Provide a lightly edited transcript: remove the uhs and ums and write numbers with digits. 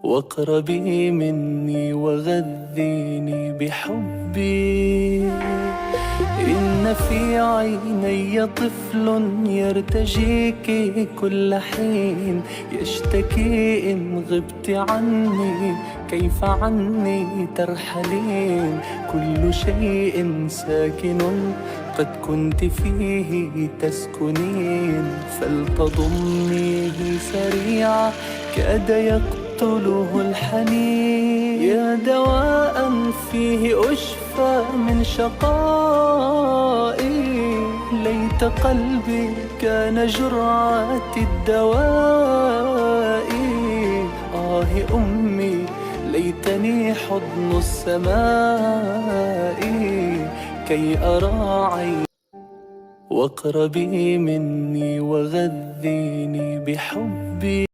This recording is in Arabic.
واقربي مني وغذيني بحبي. إن في عيني طفل يرتجيك كل حين، يشتكي إن غبت عني كيف عني ترحلين. كل شيء ساكن قد كنت فيه تسكنين، فلتضميه سريعا كاد يقتله الحنين. يا دواء فيه أشفى من شقائي، ليت قلبي كان جرعة الدواء. أمي ليتني حضن السماء كي أرى عيني. واقربي مني وغذيني بحبي.